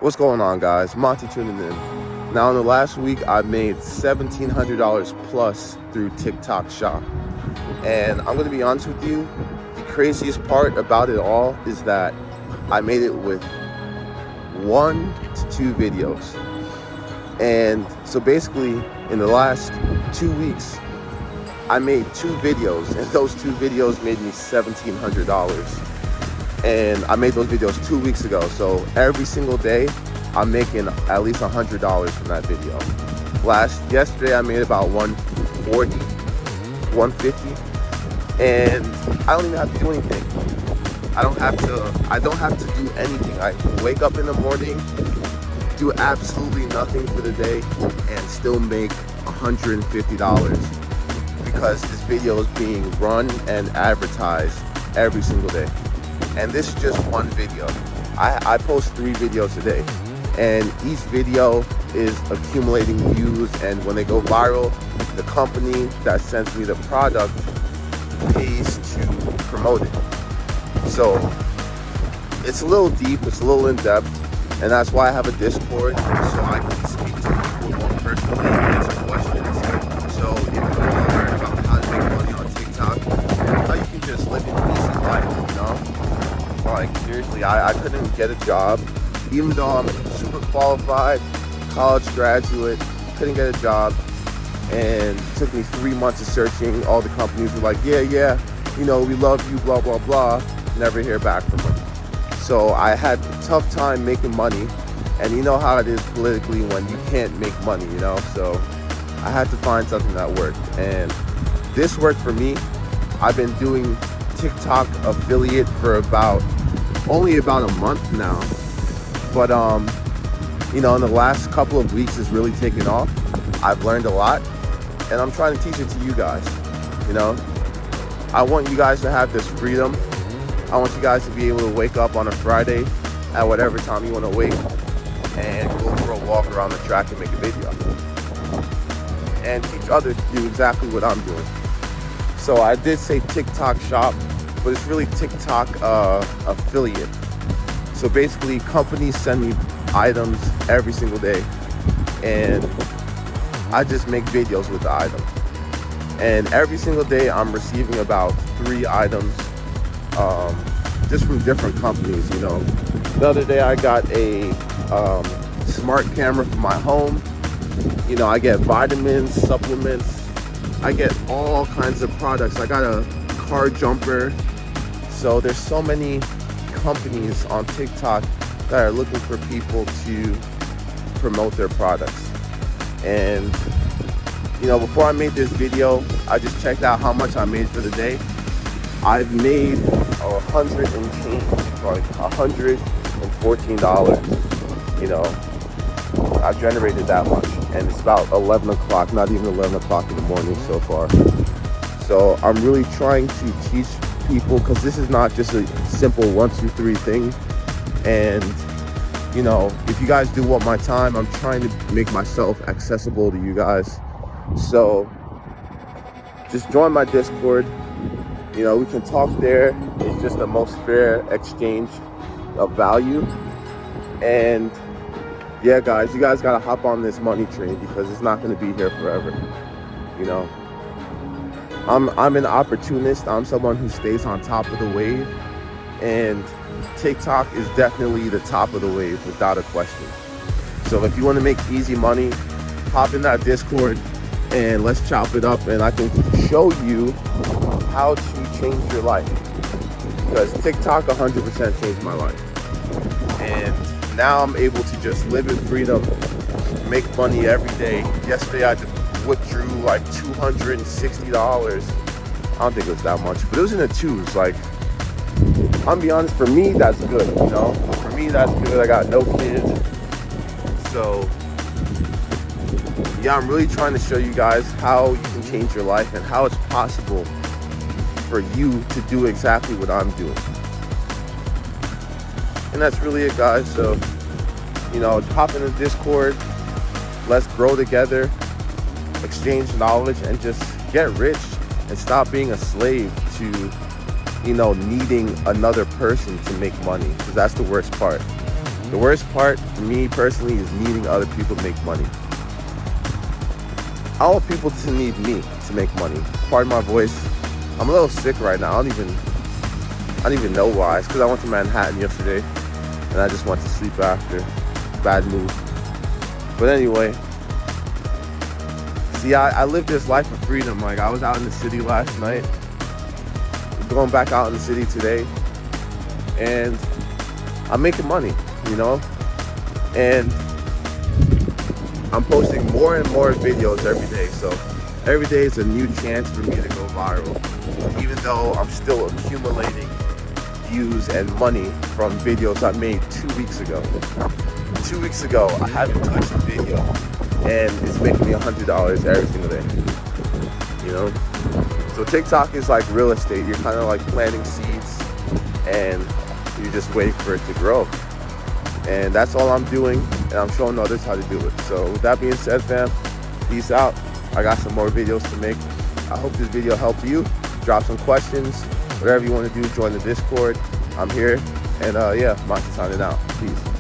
What's going on, guys? Monty tuning in. Now, in the last week, I made $1,700 plus through TikTok Shop. And I'm going to be honest with you, the craziest part about it all is that I made it with 1 to 2 videos. And so basically, in the last 2 weeks, I made 2 videos, and those 2 videos made me $1,700. And I made those videos 2 weeks ago. So every single day, I'm making at least $100 from that video. Yesterday, I made about $140, $150, and I don't even have to do anything. I don't have to do anything. I wake up in the morning, do absolutely nothing for the day, and still make $150 because this video is being run and advertised every single day. And this is just one video. I post 3 videos a day, and each video is accumulating views, and when they go viral, the company that sends me the product pays to promote it. So it's a little deep, it's a little in-depth, and that's why I have a Discord, so I can speak to people more personally and answer questions. So if you want to learn about how to make money on TikTok, how you can just live a decent life, you know? Like, seriously, I couldn't get a job, even though I'm super qualified, college graduate, couldn't get a job, and it took me 3 months of searching. All the companies were like, yeah, you know, we love you, blah, blah, blah. Never hear back from them. So I had a tough time making money, and you know how it is politically when you can't make money, you know? So I had to find something that worked, and this worked for me. I've been doing TikTok affiliate for only about a month now, but you know, in the last couple of weeks it's really taken off. I've learned a lot, and I'm trying to teach it to you guys. You know, I want you guys to have this freedom. I want you guys to be able to wake up on a Friday at whatever time you want to wake and go for a walk around the track and make a video and teach others to do exactly what I'm doing. So I did say TikTok Shop, but it's really TikTok affiliate. So basically, companies send me items every single day, and I just make videos with the item. And every single day, I'm receiving about 3 items, just from different companies. You know, the other day I got a smart camera for my home. You know, I get vitamins, supplements. I get all kinds of products. I got a car jumper. So there's so many companies on TikTok that are looking for people to promote their products. And you know, before I made this video, I just checked out how much I made for the day. I've made $100 and change, like $114. You know, I've generated that much, and it's about 11 o'clock, not even 11 o'clock in the morning so far. So I'm really trying to teach people, because this is not just a simple 1, 2, 3 thing. And you know, if you guys do want my time, I'm trying to make myself accessible to you guys. So just join my Discord. You know, we can talk there. It's just the most fair exchange of value. And yeah, guys, you guys gotta hop on this money train, because it's not gonna be here forever. You know, I'm an opportunist. I'm someone who stays on top of the wave, and TikTok is definitely the top of the wave without a question. So if you want to make easy money, hop in that Discord and let's chop it up, and I can show you how to change your life, because TikTok 100% changed my life. And now I'm able to just live in freedom, make money every day. Yesterday I withdrew like $260. I don't think it was that much, but it was in the 2s. Like, I'm gonna be honest, for me that's good, you know? For me that's good. I got no kids. So yeah, I'm really trying to show you guys how you can change your life and how it's possible for you to do exactly what I'm doing. And that's really it, guys. So, you know, hop in the Discord, let's grow together, exchange knowledge, and just get rich and stop being a slave to, you know, needing another person to make money, because that's the worst part. The worst part for me personally is needing other people to make money. I want people to need me to make money. Pardon my voice. I'm a little sick right now. I don't even know why. It's because I went to Manhattan yesterday and I just went to sleep after. Bad move. But anyway, see, I lived this life of freedom. Like, I was out in the city last night, going back out in the city today, and I'm making money, you know? And I'm posting more and more videos every day. So every day is a new chance for me to go viral, even though I'm still accumulating views and money from videos I made 2 weeks ago. 2 weeks ago, I haven't touched a video, and it's making me $100 every single day, you know? So TikTok is like real estate. You're kind of like planting seeds, and you just wait for it to grow. And that's all I'm doing, and I'm showing others how to do it. So with that being said, fam, peace out. I got some more videos to make. I hope this video helped you. Drop some questions, whatever you want to do. Join the Discord. I'm here, and yeah, Monty signing out. Peace.